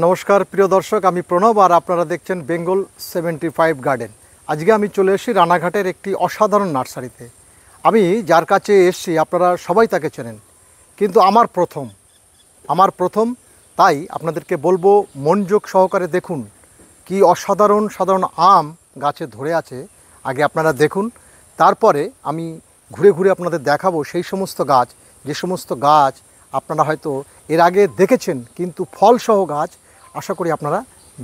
নমস্কার প্রিয় দর্শক, আমি প্রণব আর আপনারা দেখছেন বেঙ্গল 75 গার্ডেন। আজকে আমি চলে এসেছি রানাঘাটের একটি অসাধারণ নার্সারিতে। আমি যার কাছে এসেছি আপনারা সবাই তাকে চেনেন, কিন্তু আমার প্রথম তাই আপনাদেরকে বলবো মনোযোগ সহকারে দেখুন কি অসাধারণ আম গাছে ধরে আছে। আগে আপনারা দেখুন, তারপরে আমি ঘুরে ঘুরে আপনাদের দেখাবো সেই সমস্ত গাছ, যে সমস্ত গাছ আপনারা হয়তো এর আগে দেখেছেন কিন্তু ফলসহ গাছ আশা করি আপনারা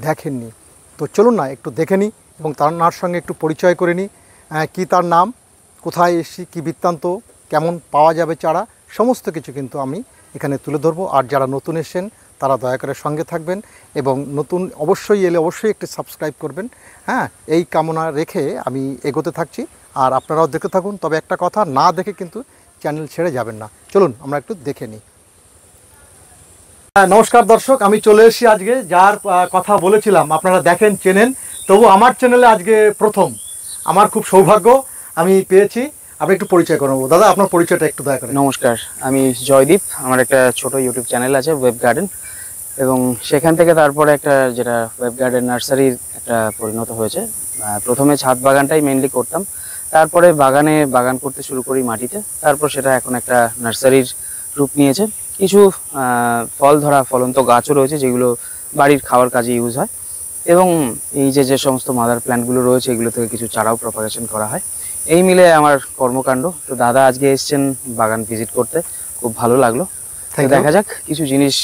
দেখেননি। তো চলুন না একটু দেখে নিই এবং তার সঙ্গে একটু পরিচয় করে নিই, কী তার নাম, কোথায় এসেছি, কী বৃত্তান্ত, কেমন পাওয়া যাবে চারা, সমস্ত কিছু কিন্তু আমি এখানে তুলে ধরবো। আর যারা নতুন এসেছেন তারা দয়া করে সঙ্গে থাকবেন এবং নতুন অবশ্যই এলে অবশ্যই একটি সাবস্ক্রাইব করবেন। এই কামনা রেখে আমি এগোতে থাকছি, আর আপনারাও দেখতে থাকুন। তবে একটা কথা, না দেখে কিন্তু চ্যানেল ছেড়ে যাবেন না। চলুন আমরা একটু দেখে নিই। নমস্কার দর্শক, আমি চলে এসেছি আজকে যার কথা বলেছিলাম আপনারা দেখেন চেনেন, তবু আমার চ্যানেলে আজকে প্রথম, আমার খুব সৌভাগ্য আমি পেয়েছি। আপনি একটু পরিচয় করে নেবো। দাদা আপনার পরিচয়টা একটু দয়া করে। নমস্কার, আমি জয়দীপ। আমার একটা ছোট ইউটিউব চ্যানেল আছে ওয়েব গার্ডেন, এবং সেখান থেকে তারপরে একটা যেটা ওয়েব গার্ডেন নার্সারির একটা পরিণত হয়েছে। প্রথমে ছাদ বাগানটাই মেনলি করতাম, তারপরে বাগান করতে শুরু করি মাটিতে, তারপর সেটা এখন একটা নার্সারির রূপ নিয়েছে। কিছু ফল ধরা ফলন্ত গাছও রয়েছে যেগুলো বাড়ির খাওয়ার কাজে ইউজ হয়, এবং এই যে সমস্ত মাদার প্ল্যান্টগুলো রয়েছে এগুলো থেকে কিছু চারাও প্রপাগেশন করা হয়। এই মিলে আমার কর্মকাণ্ড। তো দাদা আজকে এসেছেন বাগান ভিজিট করতে, খুব ভালো লাগলো। দেখা যাক, কিছু জিনিস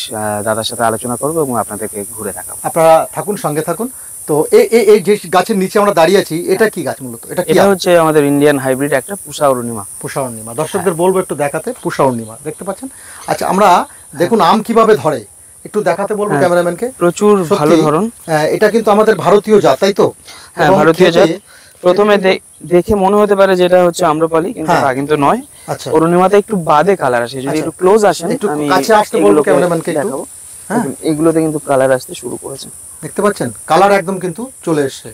দাদার সাথে আলোচনা করবো এবং আপনাদেরকে ঘুরে দেখাবো। আপনারা থাকুন, সঙ্গে থাকুন। তো এই যে গাছের নিচে আমরা দাঁড়িয়ে আছি, এটা কি গাছ মূলত? এটা হচ্ছে আমাদের ইন্ডিয়ান হাইব্রিড একটা পুষা অরুণিমা। দর্শকদের বলবো একটু দেখাতে। পুষা অরুণিমা দেখতে পাচ্ছেন। আচ্ছা, আমরা দেখুন আম কিভাবে ধরে একটু দেখাতে বলবো ক্যামেরাম্যানকে। প্রচুর ভালো ধরন। এটা কিন্তু আমাদের ভারতীয় জাত, তাই তো? হ্যাঁ, ভারতীয় জাত। প্রথমে দেখে মনে হতে পারে যেটা হচ্ছে আম্রপালি, কিন্তু তা কিন্তু নয়। আচ্ছা, অরুণিমাতে একটু বাদে কালার আসে। যদি একটু ক্লোজ আসেন, আমি কাছে আসতে বলবো ক্যামেরাম্যানকে একটু। এগুলোতে কিন্তু কালার আসতে শুরু করেছে, দেখতে পাচ্ছেন কালার একদম কিন্তু চলে এসেছে,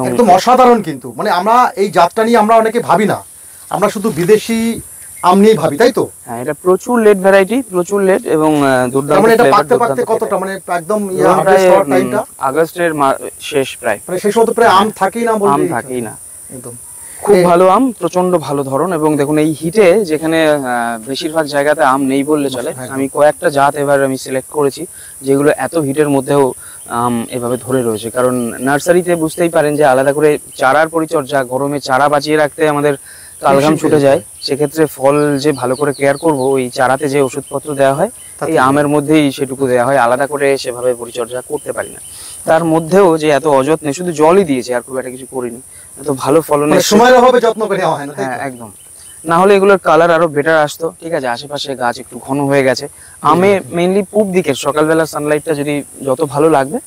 একদম অসাধারণ। কিন্তু মানে আমরা এই জাতটা নিয়ে আমরা অনেকে ভাবি না, আমরা শুধু বিদেশি আম নিয়ে ভাবি, তাই তো? হ্যাঁ, এটা প্রচুর লেট ভ্যারাইটি, প্রচুর লেট এবং দুর্দান্ত। মানে এটা পাকতে কতটা, মানে একদম আগস্টের শেষ, প্রায় শেষ হতে প্রায় আম থাকেই না, আম থাকেই না। একদম খুব ভালো আম, প্রচন্ড ভালো ধরন। এবং দেখুন এই হিটে যেখানে বেশিরভাগ জায়গাতে আম নেই বললে চলে, আমি কয়েকটা জাত এবার আমি সিলেক্ট করেছি যেগুলো এত হিটের মধ্যেও আম এভাবে ধরে রয়েছে। কারণ নার্সারিতে বুঝতেই পারেন যে আলাদা করে চারার পরিচর্যা, গরমে চারা বাঁচিয়ে রাখতে আমাদের কালঘাম ছুটে যায়। সেক্ষেত্রে ফল যে ভালো করে কেয়ার করব, ওই চারাতে যে ওষুধপত্র দেওয়া হয় এই আমের মধ্যেই সেটুকু দেওয়া হয়, আলাদা করে সেভাবে পরিচর্যা করতে পারি না। তার মধ্যেও যে এত অযত্নে, শুধু জলই দিয়েছি আর খুব একটা কিছু করিনি, এত ভালো ফলনের সময়ের অভাবে যত্ন করে নেওয়া হয় না। হ্যাঁ, একদম। না হলে এগুলোর কালার আরো বেটার আসতো। ঠিক আছে, আশেপাশে গাছ একটু ঘন হয়ে গেছে। আমে মেইনলি পূব দিকের সকালবেলা সানলাইটটা যদি যত ভালো লাগবে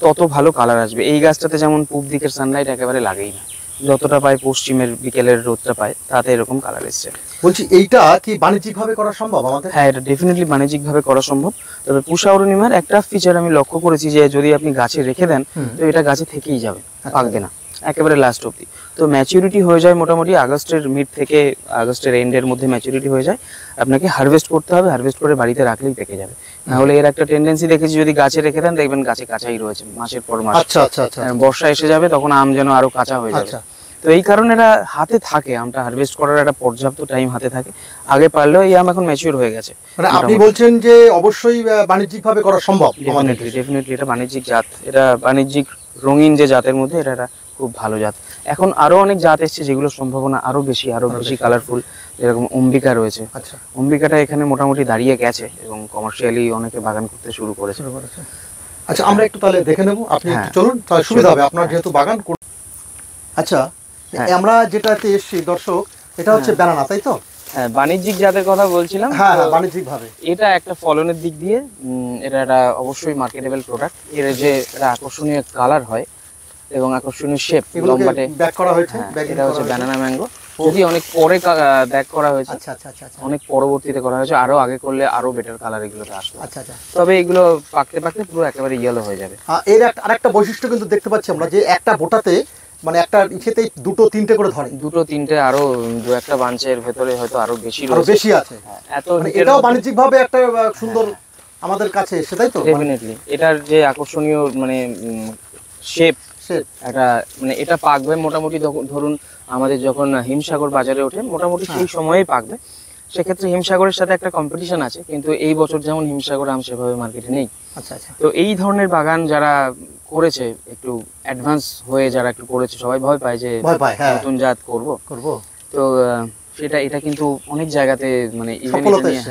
তত ভালো কালার আসবে। এই গাছটাতে যেমন পূব দিকের সানলাইট একেবারে লাগেই না, যতটা পায় পশ্চিমের বিকেলের রোদটা পায়, তাতে এরকম কালার এসছে। বলছি এইটা কি বাণিজ্যিকভাবে করা সম্ভব আমাদের? হ্যাঁ, এটা ডেফিনেটলি বাণিজ্যিকভাবে করা সম্ভব। তবে পুষা অরুণিমার একটা ফিচার আমি লক্ষ্য করেছি যে যদি আপনি গাছে রেখে দেন তো এটা গাছে থেকেই যাবে, পাকবে না একেবারে লাস্ট অবধি। তো ম্যাচুরিটি হয়ে যায় মোটামুটি আগস্টের মিড থেকে আগস্টের এন্ডের মধ্যে ম্যাচুরিটি হয়ে যায়। আপনাকে হারভেস্ট করতে হবে, হারভেস্ট করে বাড়িতে রাখলেই পেকে যাবে। না হলে এর একটা টেন্ডেন্সি দেখেছি, যদি গাছে রেখে দেন দেখবেন গাছে কাঁচাই রয়েছে মাসের পর মাস। বর্ষা এসে যাবে তখন আম যেন আরো কাঁচা হয়ে যাবে। তো এই কারণে এটা হাতে থাকে, আমটা হারভেস্ট করার একটা পর্যাপ্ত টাইম হাতে থাকে। আগে পারলেও এই আম এখন ম্যাচিউর হয়ে গেছে। মানে আপনি বলছেন যে অবশ্যই বাণিজ্যিকভাবে করা সম্ভব? ডেফিনেটলি এটা বাণিজ্যিক জাত, এটা বাণিজ্যিক রঙিন যে জাতের মধ্যে এটা খুব ভালো জাত। এখন আরো অনেক জাত এসছে যেগুলো সম্ভাবনা আরো বেশি কালারফুল, যেরকম অম্বিকা রয়েছে। আচ্ছা, অম্বিকাটা এখানে মোটামুটি দাঁড়িয়ে গেছে এবং কমার্শিয়ালি অনেকে বাগান করতে শুরু করেছে। আচ্ছা, আমরা একটু তাহলে দেখে নেব। আপনি চলুন, তাহলে সুবিধা হবে আপনার যেহেতু বাগান। আচ্ছা, আমরা যেটাতে এসেছি দর্শক, এটা হচ্ছে ব্যানানা, তাই তো? হ্যাঁ, বাণিজ্যিক জাতের কথা বলছিলাম। হ্যাঁ, বাণিজ্যিক ভাবে এটা একটা ফলনের দিক দিয়ে এটা একটা অবশ্যই মার্কেটেবল প্রোডাক্ট। এর যে একটা আকর্ষণীয় কালার হয় এবং আকর্ষণীয় শেপ, লম্বাটে ব্যাক করা হয়েছে। এটা হচ্ছে ব্যানানা ম্যাঙ্গো, যদি অনেক পরে ব্যাক করা হয়েছে। আচ্ছা আচ্ছা আচ্ছা, অনেক পরবর্তীতে করা হয়েছে, আরো আগে করলে আরো বেটার কালার এগুলোতে আসবে। আচ্ছা আচ্ছা, তবে এগুলো পাকতে পাকতে পুরো একেবারে ইয়েলো হয়ে যাবে। এর আরেকটা বৈশিষ্ট্য কিন্তু দেখতে পাচ্ছি আমরা, যে একটা বোটাতে মানে একটা ইসেতেই দুটো তিনটে করে ধরে, দুটো তিনটে আরো দু একটা বাঞ্চের ভেতরে হয়তো আরো বেশি আছে। এত এটাও বাণিজ্যিক ভাবে একটা সুন্দর আমাদের কাছে এসে, তাই তো? ডেফিনেটলি এটার যে আকর্ষণীয় মানে শেপ, একটা মানে এটা পাকবে মোটামুটি ধরুন আমাদের যখন হিমসাগর বাজারে ওঠে মোটামুটি সেই সময়েই পাকবে। সেক্ষেত্রে হিমসাগরের সাথে একটা কম্পিটিশন আছে, কিন্তু এই বছর যেমন হিমসাগর আম সেভাবে মার্কেটে নেই। আচ্ছা আচ্ছা। তো এই ধরনের বাগান যারা করেছে, একটু অ্যাডভান্স হয়ে যারা একটু করেছে, সবাই ভয় পায় যে নতুন জাত করব। তো এটা কিন্তু অনেক জায়গাতে মানে ইভেন এটা নিয়ে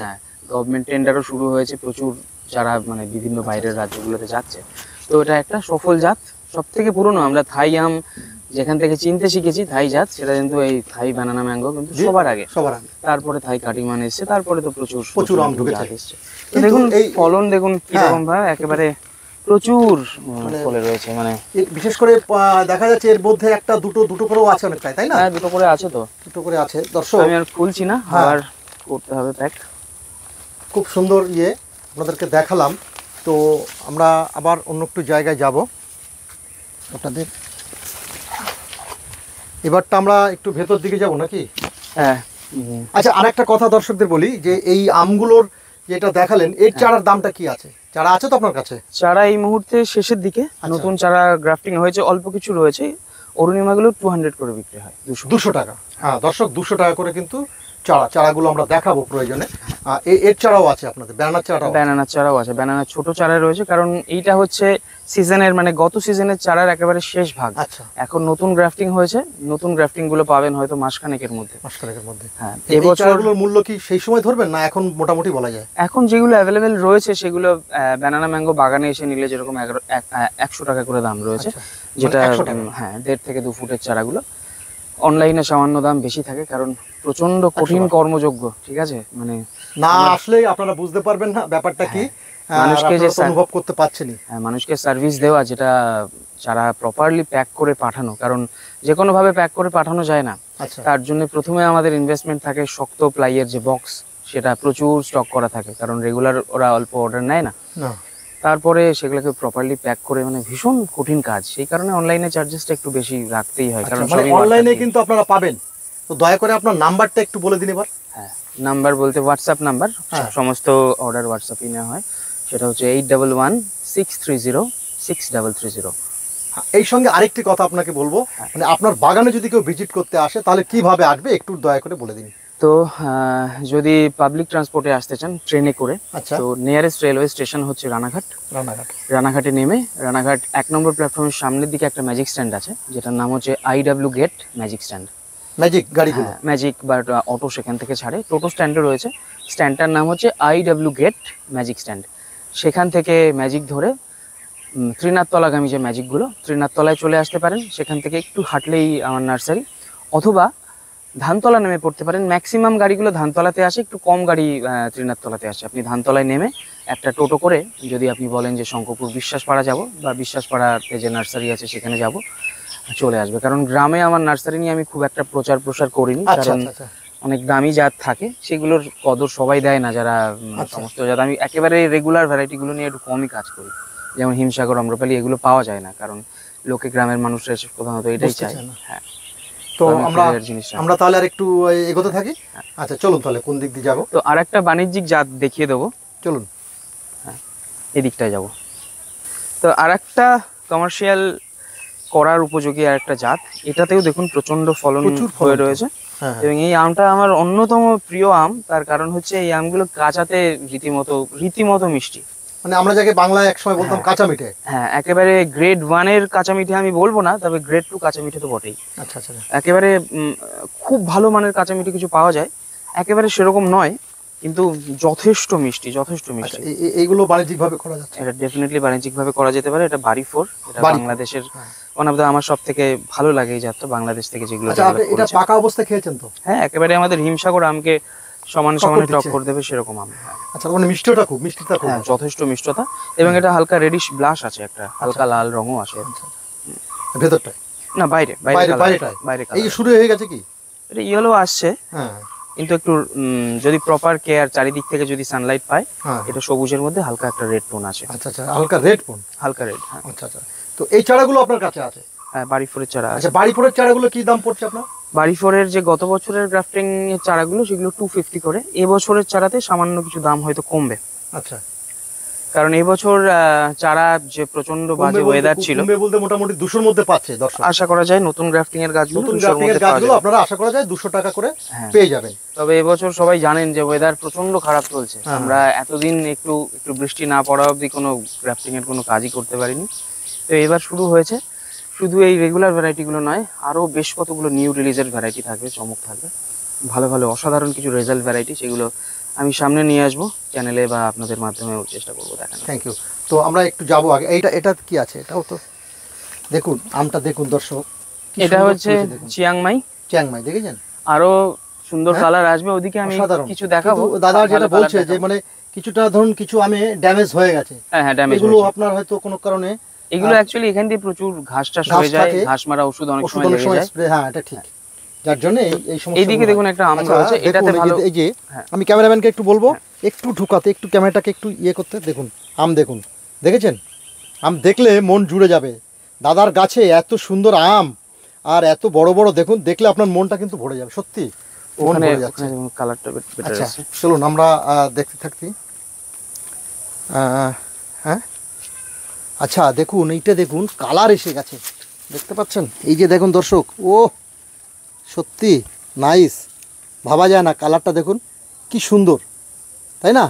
গভর্নমেন্ট টেন্ডারও শুরু হয়েছে, প্রচুর যারা মানে বিভিন্ন বাইরের রাজ্যগুলোতে যাচ্ছে। তো এটা একটা সফল জাত, সব থেকে পুরনো। আমরা থাই আম যেখান থেকে চিনতে শিখেছি থাই জাত, সেটা কিন্তু এই থাই বানানা ম্যাঙ্গো কিন্তু সবার আগে। তারপরে থাই কাটিমান এসছে, তারপরে তো প্রচুর আম ঢুকেছে। দেখুন এই ফলন দেখুন কিরকম ভাবে, একেবারে প্রচুর ফলে রয়েছে। মানে বিশেষ করে দেখা যাচ্ছে এর মধ্যে একটা দুটো করেও আছে অনেকটাই, তাই না? হ্যাঁ, দুটো করে আছে। তো দুটো করে আছে। দর্শক আমি আর খুলছি না, আবার করতে হবে প্যাক। খুব সুন্দর আপনাদেরকে দেখালাম। তো আমরা আবার অন্য একটু জায়গায় যাব আপনাদের। এবারটা আমরা একটু ভেতর দিকে যাব নাকি? হ্যাঁ। আচ্ছা, আরেকটা কথা দর্শকদের বলি যে এই আমগুলোর যেটা দেখালেন এর চারার দামটা কি আছে? চারা আছে তো আপনার কাছে? চারা এই মুহূর্তে শেষের দিকে, নতুন চারা গ্রাফটিং হয়েছে, অল্প কিছু রয়েছে। অরুণিমাগুলো 200 করে বিক্রি হয়, 200 টাকা। হ্যাঁ দর্শক, 200 টাকা করে কিন্তু চারাগুলো আমরা দেখাবো প্রয়োজনে। এর চারাও আছে আপনাদের? ব্যানানার চারাও আছে। ব্যানানার ছোট চারা রয়েছে, কারণ এইটা হচ্ছে সিজনের মানে গত সিজনের চারার একেবারে শেষ ভাগ। আচ্ছা, এখন নতুন গ্রাফটিং হয়েছে, নতুন গ্রাফটিং গুলো পাবেন হয়তো মাসখানেকের মধ্যে। হ্যাঁ, এবছরগুলোর মূল্য কি সেই সময় ধরবেন না এখন মোটামুটি বলা যায়? এখন যেগুলো অ্যাভেলেবেল রয়েছে সেগুলো ব্যানানা ম্যাঙ্গো বাগানে এসে নিলে যেরকম 100 টাকা করে দাম রয়েছে, যেটা হ্যাঁ 1.5 থেকে 2 ফুটের চারাগুলো। অনলাইনে সামান্য দাম বেশি থাকে, কারণ প্রচন্ড কঠিন কর্মযোগ্য, ঠিক আছে? মানে না আসলে আপনারা বুঝতে পারবেন না ব্যাপারটা কি, মানুষকে যে অনুভব করতে পারছেনই। হ্যাঁ, মানুষকে সার্ভিস দেওয়া, যেটা যারা প্রপারলি প্যাক করে পাঠানো, কারণ যে কোনো ভাবে প্যাক করে পাঠানো যায় না। তার জন্য প্রথমে আমাদের ইনভেস্টমেন্ট থাকে শক্ত প্লাইয়ের যে বক্স, সেটা প্রচুর স্টক করা থাকে, কারণ রেগুলার ওরা অল্প অর্ডার নেয় না। তারপরে সেগুলোকে প্রপারলি প্যাক করে, মানে ভীষণ কঠিন কাজ। সেই কারণে অনলাইনে চার্জেসটা একটু বেশি রাখতেই হয়, কারণ সবই অনলাইনে কিন্তু আপনারা পাবেন। তো দয়া করে আপনার নাম্বারটা একটু বলে দিন এবার। হ্যাঁ, নাম্বার বলতে হোয়াটসঅ্যাপ নাম্বার, সমস্ত অর্ডার হোয়াটসঅ্যাপে নেওয়া হয়। সেটা হচ্ছে 8116306330। এই সঙ্গে আরেকটি কথা আপনাকে বলবো, মানে আপনার বাগানে যদি কেউ ভিজিট করতে আসে তাহলে কিভাবে আসবে একটু দয়া করে বলে দিন। তো যদি পাবলিক ট্রান্সপোর্টে আসতে চান ট্রেনে করে, তো নিয়ারেস্ট রেলওয়ে স্টেশন হচ্ছে রানাঘাটে নেমে রানাঘাট 1 নম্বর প্ল্যাটফর্মের সামনের দিকে একটা ম্যাজিক স্ট্যান্ড আছে, যেটার নাম হচ্ছে IW gate magic stand. Magic গাড়িগুলো, ম্যাজিক বা অটো সেখান থেকে ছাড়ে। টোটো স্ট্যান্ডও রয়েছে, স্ট্যান্ডটার নাম হচ্ছে IW গেট ম্যাজিক স্ট্যান্ড। সেখান থেকে ম্যাজিক ধরে ত্রিনাথতলাগামী যে ম্যাজিকগুলো, ত্রিনাথতলায় চলে আসতে পারেন। সেখান থেকে একটু হাঁটলেই আমার নার্সারি, অথবা ধানতলা নেমে পড়তে পারেন। ম্যাক্সিমাম গাড়িগুলো ধানতলাতে আসে, একটু কম গাড়ি ত্রিনাথতলাতে আসে। আপনি ধানতলায় নেমে একটা টোটো করে যদি আপনি বলেন যে শঙ্করপুর বিশ্বাসপাড়া যাব বা বিশ্বাসপাড়াতে যে নার্সারি আছে সেখানে যাব, চলে আসবে। কারণ গ্রামে আমার নার্সারি নিয়ে আমি খুব একটা প্রচার করিনি, কারণ অনেক দামি জাত থাকে, সেগুলোর কদর সবাই দেয় না যারা সমস্ত জাত। আমি একেবারে রেগুলার ভ্যারাইটিগুলো নিয়ে একটু কমই কাজ করি, যেমন হিমসাগর, আম্রপালি, এগুলো পাওয়া যায় না, কারণ লোকে গ্রামের মানুষরা প্রধানত এটাই চায়। হ্যাঁ, তো আমরা তাহলে আর একটু এগোতে থাকি। আচ্ছা চলুন তাহলে কোন দিক দিয়ে যাব? তো আরেকটা বাণিজ্যিক জাত দেখিয়ে দেবো, চলুন। হ্যাঁ, এই দিকটায় যাব। তো আরেকটা কমার্শিয়াল করার উপযোগী আরেকটা জাত, এটাতেও দেখুন প্রচন্ড ফলন হয়ে রয়েছে। এবং এই আমটা আমার অন্যতম প্রিয় আম, তার কারণ হচ্ছে এই আমগুলো কাঁচাতে রীতিমতো মিষ্টি। মানে আমরা যাকে বাংলায় একসময় বলতাম কাঁচা মিঠে। হ্যাঁ, একেবারে গ্রেড 1 এর কাঁচা মিঠে আমি বলবো না, তবে গ্রেড 2 কাঁচা মিঠে তো বটেই। আচ্ছা আচ্ছা, একেবারে খুব ভালো মানের কাঁচা মিঠে কিছু পাওয়া যায়, একেবারে সেরকম নয়, কিন্তু যথেষ্ট মিষ্টি। এইগুলো বাণিজ্যিক ভাবে করা যাচ্ছে? এটা ডেফিনেটলি বাণিজ্যিক ভাবে করা যেতে পারে। এটা বাড়ি 4, এটা বাংলাদেশের আমার সব থেকে ভালো লাগে এই জাতটা, বাংলাদেশ থেকে যেগুলো। এটা পাকা অবস্থায় খেয়েছেন তো? হ্যাঁ, একেবারে আমাদের হিমসাগর আমকে সমানে টক্কর দেবে সেরকম আম। আচ্ছা, মানে মিষ্টিটা খুব হ্যাঁ, যথেষ্ট মিষ্টতা, এবং এটা হালকা রেডিশ ব্লাশ আছে, একটা হালকা লাল রঙও আছে ভেতরটায়। না, বাইরে। এই শুরু হয়ে গেছে কি? এটা ইয়েলো আসছে, কিন্তু একটু যদি প্রপার কেয়ার, চারিদিক থেকে যদি সানলাইট পায়, এটা সবুজের মধ্যে হালকা একটা রেড টোন আছে। আচ্ছা আচ্ছা, হালকা রেড। আচ্ছা আচ্ছা, তো এই চারাগুলো আপনার কাছে আছে? হ্যাঁ, বাড়ি 4 চারা আছে। আচ্ছা, বাড়ি 4 চারাগুলো কি দাম পড়ছে আপনার? বাড়ি 4 যে গত বছরের গ্রাফটিং এর চারাগুলো, সেগুলো 250 করে। এবছরের চারাতে সামান্য কিছু দাম হয়তো কমবে। আচ্ছা, কারণ এই বছর চারা যে প্রচন্ড বাজে ওয়েদার ছিল, কমবে বলতে মোটামুটি 200-র মধ্যে পাচ্ছে দর্শক। আশা করা যায় নতুন গ্রাফটিং এর গাছগুলো নতুন 200-র গ্রাফটিং এর মধ্যে পাওয়া গাছগুলো যাবে। আপনারা আশা করা যায় 200 টাকা করে হ্যাঁ। পেয়ে যাবেন। তবে এবছর সবাই জানেন যে ওয়েদার প্রচন্ড খারাপ চলছে, হ্যাঁ। আমরা এতদিন একটু একটু বৃষ্টি না পড়া অবধি কোনো গ্রাফটিং এর কোনো কাজই করতে পারিনি। তো এবার শুরু হয়েছে। শুধু এই রেগুলার ভ্যারাইটিগুলো নয়, আরও বেশ কতগুলো নিউ রিলিজের ভ্যারাইটি থাকবে, চমক থাকবে, ভালো ভালো অসাধারণ কিছু রেজাল্ট ভ্যারাইটি, সেগুলো আমি সামনে নিয়ে আসবো চ্যানেলে বা আপনাদের মাধ্যমে চেষ্টা করবো দেখানো। Thank you. তো আমরা একটু যাবো আগে, এটা কি আছে, এটাও তো দেখুন, আমটা দেখুন দর্শক, কি এটা সুন্দর হচ্ছে ফুটেছে দেখুন। চিয়াংমাই, চিয়াংমাই দেখেছেন, আরো সুন্দর হ্যাঁ? কালার আসবে, ওদিকে আমি অসাধারণ। কিছু দেখাবো। কিন্তু দাদা ভালো যেটা colour বলছে যে দেখাবো। মানে কিছুটা ধরুন কিছু আমে ড্যামেজ হয়ে গেছে, হ্যাঁ হ্যাঁ, ড্যামেজ এগুলো আপনার হয়তো কোনো কারণে এগুলো অ্যাকচুয়ালি এখান দিয়ে প্রচুর ঘাস টাস ঘাস হয়ে যায়, থাকে, ঘাস মারা ওষুধ অনেক ওষুধ সময় অনেক লেগে সময় যায়। স্প্রে, হ্যাঁ এটা ঠিক, যার জন্য এই সমস্যা। এইদিকে দেখুন একটা আম রয়েছে, এটাতে ভালো। এই যে হ্যাঁ। আমি ক্যামেরাম্যানকে একটু বলবো একটু ঢুকাতে, একটু ক্যামেরাটাকে একটু ইয়ে করতে, দেখুন আম দেখুন, দেখেছেন? আম দেখলে মন জুড়ে যাবে। দাদার গাছে এত সুন্দর আম আর এত বড় বড়, দেখুন দেখলে আপনার মনটা কিন্তু ভরে যাবে, সত্যি মন ওখানে ভরে যাচ্ছে। কালারটা বেটার আচ্ছা আছে। চলুন আমরা দেখতে থাকি। হ্যাঁ আচ্ছা দেখুন, এইটা দেখুন কালার এসে গেছে, দেখতে পাচ্ছেন? এই যে দেখুন দর্শক, ও সত্যি নাইস, ভাবা যায় না, কালারটা দেখুন কি সুন্দর, তাই না?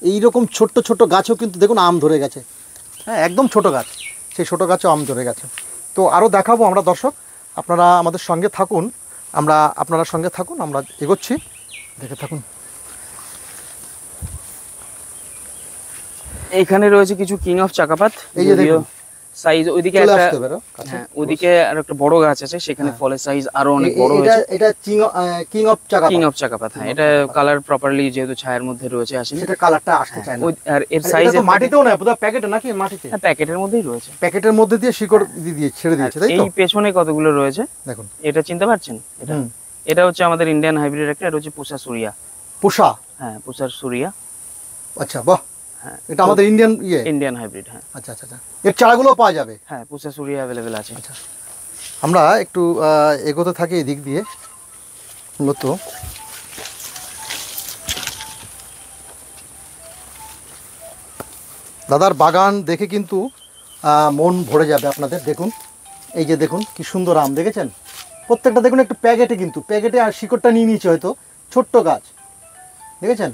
এইরকম ছোট্ট ছোট্ট গাছও কিন্তু দেখুন আম ধরে গেছে, হ্যাঁ একদম ছোট গাছ, সেই ছোট গাছও আম ধরে গেছে। তো আরও দেখাবো আমরা দর্শক, আপনারা আমাদের সঙ্গে থাকুন, আপনারা সঙ্গে থাকুন, আমরা এগোচ্ছি, দেখে থাকুন। এখানে রয়েছে কিছু কিং অফ চাকাপাত, এই যে দেখুন, সাইজ ওইদিকে চলে একটা, আসতে পারো কাছে। হ্যাঁ ওইদিকে আর একটা বড় গাছ আছে, সেখানে হ্যাঁ। ফলের সাইজ আরো অনেক বড় এটা হয়েছে। এটা কিং অফ চাকাপাত, কিং অফ চাকাপাত, হ্যাঁ এটা কালার প্রপারলি যেহেতু ছায়ার মধ্যে রয়েছে আসেনি, সেটা কালারটা আসতে চায় না। আর এর আর সাইজ এটা তো মাটিতেও না, পুরো প্যাকেটে নাকি মাটিতে, হ্যাঁ প্যাকেটের মধ্যেই রয়েছে। প্যাকেটের মধ্যে দিয়ে শিকড় দিয়ে ছেড়ে দিয়েছে, তাই এই তো? পেছনে কতগুলো রয়েছে দেখুন, এটা চিনতে পারছেন? এটা হুম, এটা হচ্ছে আমাদের ইন্ডিয়ান হাইব্রিড একটা, এটা হচ্ছে পুষা সুরিয়া। পোষা, হ্যাঁ পুষার সুরিয়া, আচ্ছা বাহ, হ্যাঁ এটা আমাদের ইন্ডিয়ান ইয়ে, ইন্ডিয়ান হাইব্রিড, হ্যাঁ আচ্ছা আচ্ছা আচ্ছা, এর চারাগুলো পাওয়া যাবে। হ্যাঁ পুষা সুরিয়া অ্যাভেলেবেল আছে। আচ্ছা আমরা একটু এগোতে থাকি এদিক দিয়ে, মূলত দাদার বাগান দেখে কিন্তু মন ভরে যাবে আপনাদের। দেখুন এই যে দেখুন কি সুন্দর আম, দেখেছেন? প্রত্যেকটা দেখুন একটু প্যাকেটে, কিন্তু প্যাকেটে আর শিকড়টা নিয়ে নিয়েছে হয়তো, ছোট্ট গাছ, দেখেছেন?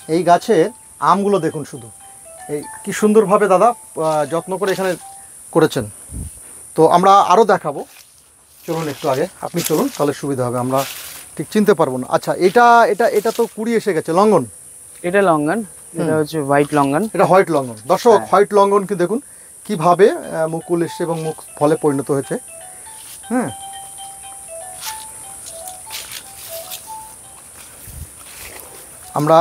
এই গাছের আমগুলো দেখুন শুধু, এই কি সুন্দরভাবে দাদা যত্ন করে এখানে করেছেন। তো আমরা আরও দেখাবো, চলুন একটু আগে আপনি চলুন, তাহলে সুবিধা হবে, আমরা ঠিক চিনতে পারবো না। আচ্ছা এটা এটা এটা তো কুড়ি এসে গেছে, লঙ্ঘন, এটা লঙ্ঘন, এটা হচ্ছে হোয়াইট লঙ্ঘন, এটা হোয়াইট লঙ্ঘন। দর্শক হ্যাঁ। হোয়াইট লঙ্ঘন কি দেখুন কিভাবে মুকুল এসছে এবং মুখ ফলে পরিণত হয়েছে। হ্যাঁ আমরা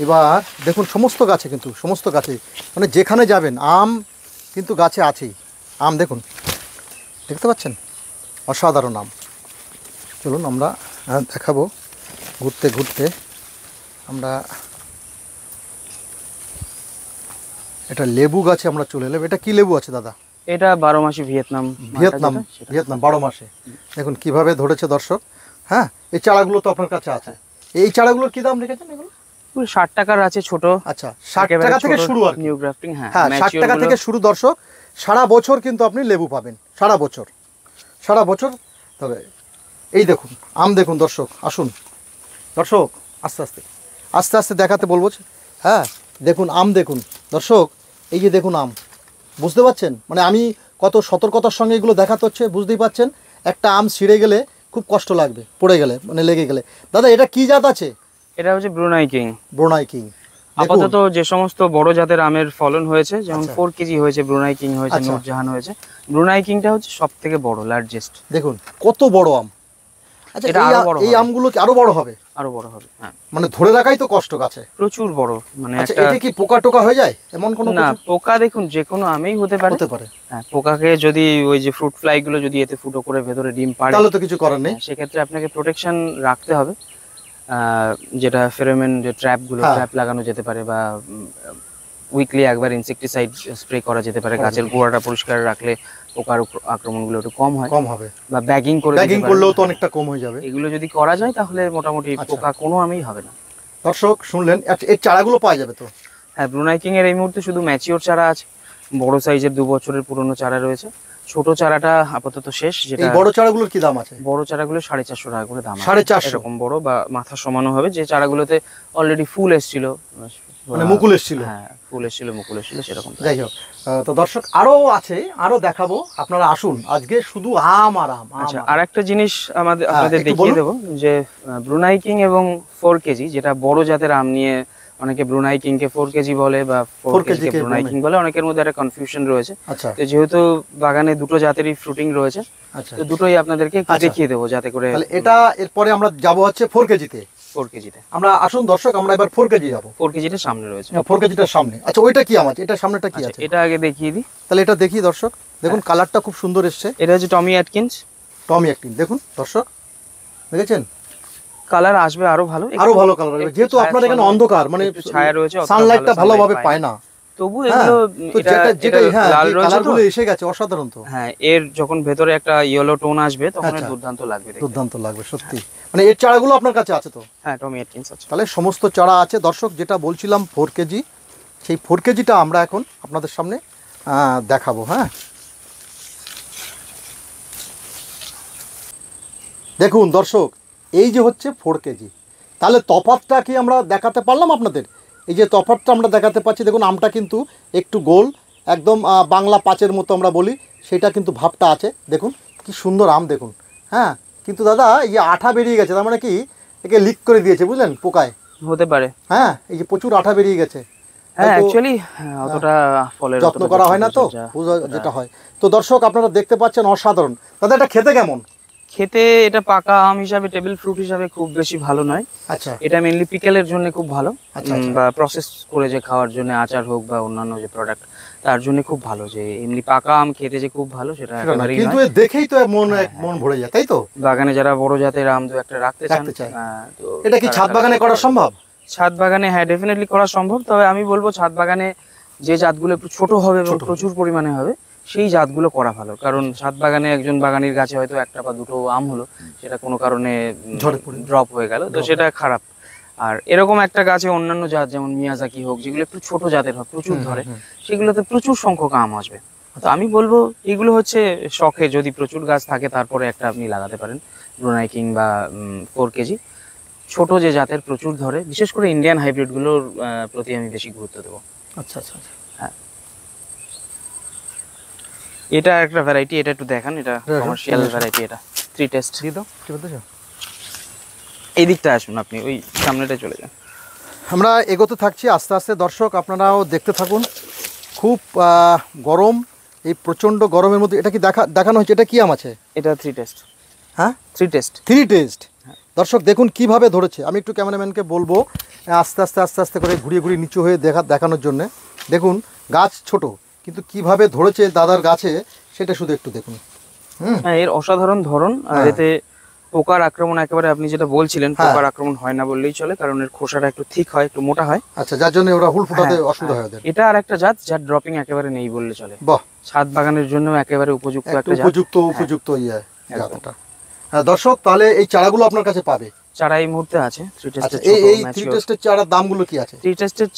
এবার দেখুন সমস্ত গাছে, কিন্তু সমস্ত গাছে মানে যেখানে যাবেন আম কিন্তু গাছে আছেই, আম দেখুন, দেখতে পাচ্ছেন? অসাধারণ আম। চলুন আমরা দেখাবো ঘুরতে ঘুরতে। আমরা এটা লেবু গাছে আমরা চলে এলাম। এটা কি লেবু আছে দাদা? এটা 12 মাসি ভিয়েতনাম, ভিয়েতনাম, মালটা যেটা, সেটা। ভিয়েতনাম 12 মাসে। দেখুন কিভাবে ধরেছে দর্শক। হ্যাঁ এই চারাগুলো তো আপনার কাছে আছে, এই চারাগুলোর কি দাম রেখেছেন এগুলো? 60 টাকার আছে ছোট, আচ্ছা 60 টাকা থেকে শুরু আর কি। নিউ গ্রাফটিং, হ্যাঁ হ্যাঁ 60 টাকা থেকে শুরু দর্শক, সারা বছর কিন্তু আপনি লেবু পাবেন, সারা বছর, সারা বছর। তবে এই দেখুন আম দেখুন দর্শক, আসুন দর্শক, আস্তে আস্তে আস্তে আস্তে দেখাতে বলবো। হ্যাঁ দেখুন আম দেখুন দর্শক, এই যে দেখুন আম, বুঝতে পারছেন? মানে আমি কত সতর্কতার সঙ্গে এগুলো দেখাতে হচ্ছে, বুঝতেই পারছেন? একটা আম ছিঁড়ে গেলে খুব কষ্ট লাগবে, পড়ে গেলে মানে লেগে গেলে। দাদা এটা কি জাত আছে? এটা হচ্ছে ব্রুনাই কিং। Brunei king. আপাতত যে সমস্ত বড় জাতের আমের ফলন হয়েছে, যেমন আচ্ছা। 4 কেজি হয়েছে, ব্রুনাই কিং হয়েছে, আচ্ছা। নূরজাহান হয়েছে, ব্রুনাই কিংটা হচ্ছে সব থেকে বড়, লার্জেস্ট। দেখুন কত বড় আম। আচ্ছা এটা আরো বড় এই হবে। আমগুলো কি আরো বড় হবে? আরো বড় হবে, হ্যাঁ মানে ধরে রাখাই তো কষ্ট গাছে, প্রচুর বড়। মানে আচ্ছা একটা, এটা কি পোকা টোকা হয়ে যায় এমন কোনো না কিছু? পোকা দেখুন যে কোনো আমেই হতে পারে, হতে পারে, হ্যাঁ পোকাকে যদি ওই যে ফ্রুট ফ্লাই গুলো যদি এতে ফুটো করে ভেতরে ডিম পাড়ে, তাহলে তো কিছু করার নেই। হ্যাঁ, সেক্ষেত্রে আপনাকে প্রোটেকশন রাখতে হবে, যেটা ফেরোমেন যে ট্র্যাপ গুলো, হ্যাঁ। ট্র্যাপ লাগানো যেতে পারে, বা উইকলি একবার ইনসেকটিসাইড স্প্রে করা যেতে পারে। গাছের গোড়াটা পরিষ্কার রাখলে পোকার আক্রমণগুলো একটু কম হয়, কম হবে, বা ব্যাগিং করে ব্যাগিং করলেও তো অনেকটা কম হয়ে যাবে। এগুলো যদি করা যায় তাহলে মোটামুটি আচ্ছা। পোকা কোনো আমেই হবে না। দর্শক শুনলেন, এর চারাগুলো পাওয়া যাবে তো? হ্যাঁ, ব্রুনাই কিং এর এই মুহূর্তে শুধু ম্যাচিওর চারা আছে, বড় সাইজের 2 বছরের পুরনো চারা রয়েছে। ছোট চারাটা আপাতত শেষ। যেটা এই বড় চারাগুলোর কি দাম আছে? বড় চারাগুলো 450 টাকা করে দাম আছে। 450? এরকম বড় বা মাথা সমানো হবে, যে চারাগুলোতে অলরেডি ফুল এসেছিল, মানে মুকুল এসেছিল। হ্যাঁ, ফুল এসেছিল, মুকুল এসেছিল সেরকম। যাই হোক, তো দর্শক আরো আছে, আরো দেখাবো, আপনারা আসুন। আজকে শুধু আম আর আম। আচ্ছা, আর একটা জিনিস আপনাদের দেখিয়ে দেবো, যে ব্রুনাই কিং এবং 4 কেজি, যেটা বড় জাতের আম নিয়ে অনেকে ব্রুনাই কিং কে 4 কেজি বলে বা 4 কেজি কে ব্রুনাই কিং বলে, অনেকের মধ্যে একটা কনফিউশন রয়েছে। আচ্ছা, তো যেহেতু বাগানে দুটো জাতেরই ফ্রুটিং রয়েছে, আচ্ছা, তো দুটোই আপনাদেরকে একটু দেখিয়ে দেবো, যাতে করে। তাহলে এটা এরপরে আমরা যাব হচ্ছে 4 কেজিতে। 4 কেজিতে আমরা আসুন দর্শক, আমরা এবার 4 কেজি যাব। 4 কেজিটা সামনে রয়েছে। 4 কেজিটার সামনে। আচ্ছা, ওইটা কি আম আছে? এটা সামনেটা কি আছে? এটা আগে দেখিয়ে দিই। তাহলে এটা দেখি দর্শক, দেখুন কালারটা খুব সুন্দর এসছে। এটা হচ্ছে টমি অ্যাটকিন্স। টমি অ্যাটকিন্স, দেখুন দর্শক, দেখেছেন? কালার আসবে আরো ভালো, আরো ভালো কালার আসবে, যেহেতু আপনার এখানে অন্ধকার, মানে ছায়া রয়েছে, সানলাইটটা ভালোভাবে পায় না। তবু এগুলো যেটা লাল রয়েছে, কালারগুলো এসে গেছে, অসাধারণ তো। হ্যাঁ, এর যখন ভেতরে একটা ইয়েলো টোন আসবে তখন দুর্দান্ত লাগবে, দুর্দান্ত লাগবে সত্যি। মানে এর চারাগুলো আপনার কাছে আছে তো? হ্যাঁ, টমি অ্যাটকিন্স আছে। তাহলে সমস্ত চারা আছে দর্শক। যেটা বলছিলাম 4 কেজি, সেই 4 কেজিটা আমরা এখন আপনাদের সামনে দেখাবো। হ্যাঁ, দেখুন দর্শক, এই যে হচ্ছে 4 কেজি। তাহলে তফাৎটা কি আমরা দেখাতে পারলাম আপনাদের? এই যে তফাৎটা আমরা দেখাতে পাচ্ছি, দেখুন আমটা কিন্তু একটু গোল, একদম বাংলা পাঁচের মতো আমরা বলি, সেটা কিন্তু ভাবটা আছে। দেখুন কি সুন্দর আম, দেখুন। হ্যাঁ, কিন্তু দাদা এই যে আঠা বেরিয়ে গেছে, তার মানে কি একে লিক করে দিয়েছে, বুঝলেন, পোকায়? হতে পারে। হ্যাঁ, এই যে প্রচুর আঠা বেরিয়ে গেছে। হ্যাঁ, অ্যাকচুয়ালি অতটা ফলের যত্ন করা হয় না তো, যেটা হয়। তো দর্শক আপনারা দেখতে পাচ্ছেন, অসাধারণ। দাদা এটা খেতে কেমন? খেতে এটা পাকা আম হিসাবে, টেবিল ফ্রুট হিসাবে খুব বেশি ভালো নয়। আচ্ছা, এটা মেইনলি পিকেলের জন্য খুব ভালো, আচ্ছা, বা প্রসেস করে যে খাওয়ার জন্য, আচার হোক বা অন্যান্য যে প্রোডাক্ট, তার জন্য খুব ভালো। যে এমনি পাকা আম খেতে যে খুব ভালো সেটা একেবারেই নয়। কিন্তু দেখেই তো মন ভরে যায়, তাই তো? বাগানে যারা বড় জাতের আম দু একটা রাখতে চান, তো এটা কি ছাদ বাগানে করা সম্ভব? ছাদ বাগানে হ্যাঁ, ডেফিনেটলি করা সম্ভব। তবে আমি বলবো ছাদ বাগানে যে জাতগুলো একটু ছোট হবে এবং প্রচুর পরিমাণে হবে, সেই জাতগুলো করা ভালো। কারণ ছাদ বাগানে একজন বাগানির গাছে হয়তো একটা বা দুটো আম হলো, সেটা কোনো কারণে ড্রপ হয়ে গেল, তো সেটা খারাপ। আর এরকম একটা গাছে অন্যান্য জাত, যেমন মিয়াজাকি হোক, যেগুলো একটু ছোট জাতের হয়, প্রচুর ধরে, সেগুলোতে প্রচুর সংখ্যক আম আসবে। তো আমি বলবো এগুলো হচ্ছে শখে, যদি প্রচুর গাছ থাকে তারপরে একটা আপনি লাগাতে পারেন ব্রুনাই কিং বা 4 কেজি। ছোট যে জাতের প্রচুর ধরে, বিশেষ করে ইন্ডিয়ান হাইব্রিডগুলোর প্রতি আমি বেশি গুরুত্ব দেবো। আচ্ছা আচ্ছা, হ্যাঁ, এটা একটা ভ্যারাইটি, এটা একটু দেখান, এটা কমার্শিয়াল ভ্যারাইটি, এটা 3 টেস্ট। দিয়ে দাও, কি বলতেছো? এই দিকটা আসুন, আপনি ওই সামনেটা চলে যান। আমরা এগোতে থাকছি আস্তে আস্তে, দর্শক আপনারাও দেখতে থাকুন। খুব গরম, এই প্রচণ্ড গরমের মধ্যে এটা কি দেখানো হচ্ছে? এটা কি আম আছে? এটা 3 টেস্ট। হ্যাঁ, 3 টেস্ট। 3 টেস্ট। দর্শক দেখুন কিভাবে ধরেছে। আমি একটু ক্যামেরাম্যানকে বলবো আস্তে আস্তে আস্তে আস্তে করে ঘুরিয়ে ঘুরিয়ে নিচু হয়ে দেখানোর জন্যে। দেখুন গাছ ছোট, কিন্তু কিভাবে ধরেছে দাদার গাছে, সেটা শুধু একটু দেখুন। হ্যাঁ, এর অসাধারণ ধরন। আর এতে পোকার আক্রমণ একেবারে, আপনি যেটা বলছিলেন, পোকার আক্রমণ হয় না বললেই চলে, কারণ এর খোসাটা একটু ঠিক হয়, একটু মোটা হয়। আচ্ছা, যার জন্য ওরা হুল ফোটাতে অসুবিধা হয় ওদের। এটা আর একটা জাত যার ড্রপিং একেবারে নেই বললে চলে। বাহ, ছাদ বাগানের জন্য একেবারে উপযুক্ত একটা জাত। উপযুক্ত ইয়ে জাতটা। হ্যাঁ দর্শক, তাহলে এই চারাগুলো আপনার কাছে পাবে? চারা এই মুহূর্তে আছে 3 টেস্টের। আচ্ছা, এই 3 টেস্টের চারার দামগুলো কি আছে? 3 টেস্টের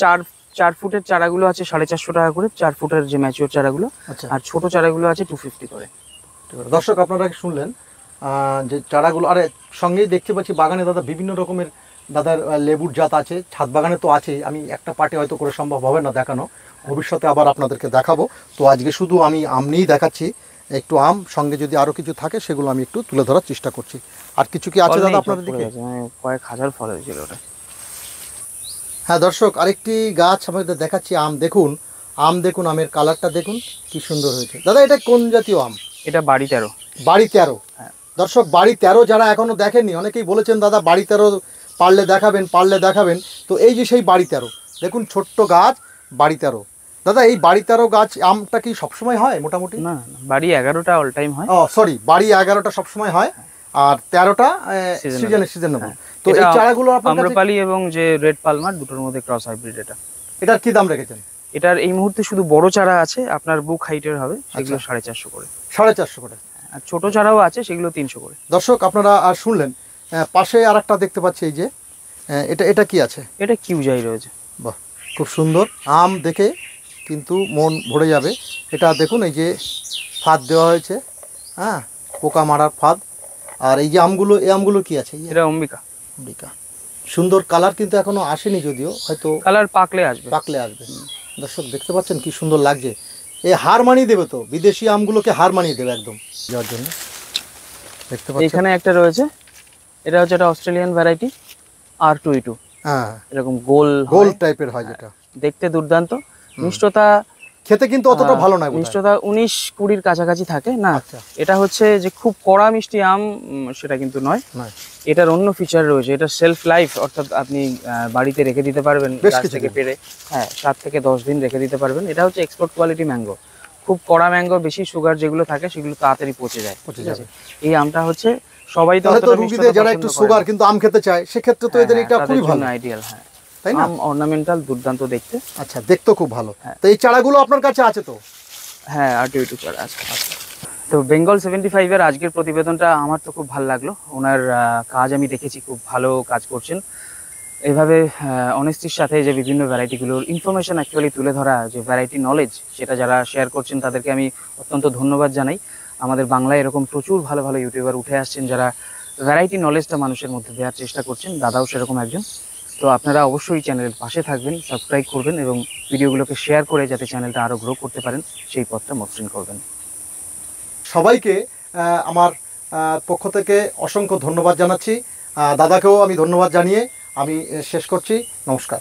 4 ফুটের চারাগুলো আছে 450 টাকা করে, 4 ফুটের যে ম্যাচিওর চারাগুলো। আর ছোট চারাগুলো আছে 250 করে। দর্শক আপনারা শুনলেন যে চারাগুলো। আরে সঙ্গেই দেখতে পাচ্ছি বাগানে দাদা বিভিন্ন রকমের দাদার লেবুর জাত আছে, ছাদ বাগানে তো আছেই। আমি একটা পার্টে হয়তো করে সম্ভব হবে না দেখানো, ভবিষ্যতে আবার আপনাদেরকে দেখাবো। তো আজকে শুধু আমি আম নিয়েই দেখাচ্ছি, একটু আম, সঙ্গে যদি আরও কিছু থাকে সেগুলো আমি একটু তুলে ধরার চেষ্টা করছি। আর কিছু কি আছে দাদা আপনাদের দিকে? কয়েক হাজার ফল হয়েছিল ওটা। হ্যাঁ দর্শক, আরেকটি গাছ আমাদের দেখাচ্ছি, আম দেখুন, আমের কালারটা দেখুন কি সুন্দর হয়েছে। দাদা এটা কোন জাতীয় আম? এটা বাড়ি 13। বাড়ি 13। হ্যাঁ দর্শক, বাড়ি 13 যারা এখনো দেখেননি, অনেকেই বলেছেন দাদা বাড়ি 13 পারলে দেখাবেন। তো এই যে সেই বাড়ি 13, দেখুন ছোট্ট গাছ, বাড়ি 13। দাদা এই বাড়ি 13 গাছ আমটা কি সবসময় হয় মোটামুটি? না, বাড়ি 11টা অল টাইম হয়। সরি, বাড়ি 11টা সবসময় হয়, আর 13টা সিজনেবল। তো এই চারাগুলো আপনার কাছে আম্রপালি এবং যে রেড পালমার দুটোর মধ্যে ক্রস হাইব্রিড। এটার কি দাম রেখেছেন? এটার এই মুহূর্তে শুধু বড় চারা আছে, আপনার বুক হাইটের হবে, সেগুলো 450 করে। 450 করে। আর ছোট চারাও আছে, সেগুলো 300 করে। দর্শক আপনারা আর শুনলেন, পাশে আরেকটা দেখতে পাচ্ছি, এই যে এটা কি আছে? এটা কিউজাই রয়েছে। বাহ, খুব সুন্দর আম দেখে কিন্তু মন ভরে যাবে। এটা দেখুন এই যে ফাঁদ দেওয়া হয়েছে, হ্যাঁ, পোকা মারার ফাঁদ। আর এই যে আমগুলো, এই আমগুলো কি আছে? এটা অম্বিকা। অম্বিকা। সুন্দর কালার কিন্তু এখনো আসেনি, যদিও হয়তো কালার পাকলে আসবে। দর্শক দেখতে পাচ্ছেন কি সুন্দর লাগছে। এই হার মানিয়ে দেবে তো, বিদেশি আমগুলোকে হার মানিয়ে দেবে একদম যাওয়ার জন্য। দেখতে পাচ্ছেন এখানে একটা রয়েছে, এটা হচ্ছে একটা অস্ট্রেলিয়ান ভ্যারাইটি R2E2। হ্যাঁ, এরকম গোল গোল টাইপের হয় যেটা, দেখতে দুর্দান্ত। মিষ্টতা খেতে কিন্তু অতটা ভালো নয়, মিষ্টতা 19-20 কাছাকাছি থাকে না। আচ্ছা। এটা হচ্ছে যে খুব কড়া মিষ্টি আম, সেটা কিন্তু নয়। এটার অন্য ফিচার রয়েছে, এটা সেলফ লাইফ, অর্থাৎ আপনি বাড়িতে রেখে দিতে পারবেন গাছ থেকে পেড়ে, হ্যাঁ 7 থেকে 10 দিন রেখে দিতে পারবেন। এটা হচ্ছে এক্সপোর্ট কোয়ালিটি ম্যাঙ্গো। খুব কড়া ম্যাঙ্গো, বেশি সুগার যেগুলো থাকে সেগুলো তাড়াতাড়ি পচে যায়, ঠিক আছে। এই আমটা হচ্ছে সবাই তো হয়তো রোগীদের যারা একটু সুগার কিন্তু আম খেতে চায়, সেক্ষেত্রে তো এদের এটা খুবই ভালো, আইডিয়াল। হ্যাঁ, তাই না? আম অর্নামেন্টাল, দুর্দান্ত দেখতে। আচ্ছা, দেখতেও খুব ভালো। তো এই চারাগুলো আপনার কাছে আছে তো? হ্যাঁ, R2E2 চারা আছে। তো বেঙ্গল 75 এর আজকের প্রতিবেদনটা আমার তো খুব ভালো লাগলো। ওনার কাজ আমি দেখেছি, খুব ভালো কাজ করছেন। এইভাবে অনেস্টির সাথে যে বিভিন্ন ভ্যারাইটিগুলোর ইনফরমেশন অ্যাকচুয়ালি তুলে ধরা, যে ভ্যারাইটি নলেজ, সেটা যারা শেয়ার করছেন তাদেরকে আমি অত্যন্ত ধন্যবাদ জানাই। আমাদের বাংলায় এরকম প্রচুর ভালো ভালো ইউটিউবার উঠে আসছেন যারা ভ্যারাইটি নলেজটা মানুষের মধ্যে দেওয়ার চেষ্টা করছেন। দাদাও সেরকম একজন। তো আপনারা অবশ্যই চ্যানেলের পাশে থাকবেন, সাবস্ক্রাইব করবেন এবং ভিডিওগুলোকে শেয়ার করে যাতে চ্যানেলটা আরও গ্রো করতে পারেন সেই পথটা মসৃণ করবেন। সবাইকে আমার পক্ষ থেকে অসংখ্য ধন্যবাদ জানাচ্ছি। দাদাকেও আমি ধন্যবাদ জানিয়ে আমি শেষ করছি। নমস্কার।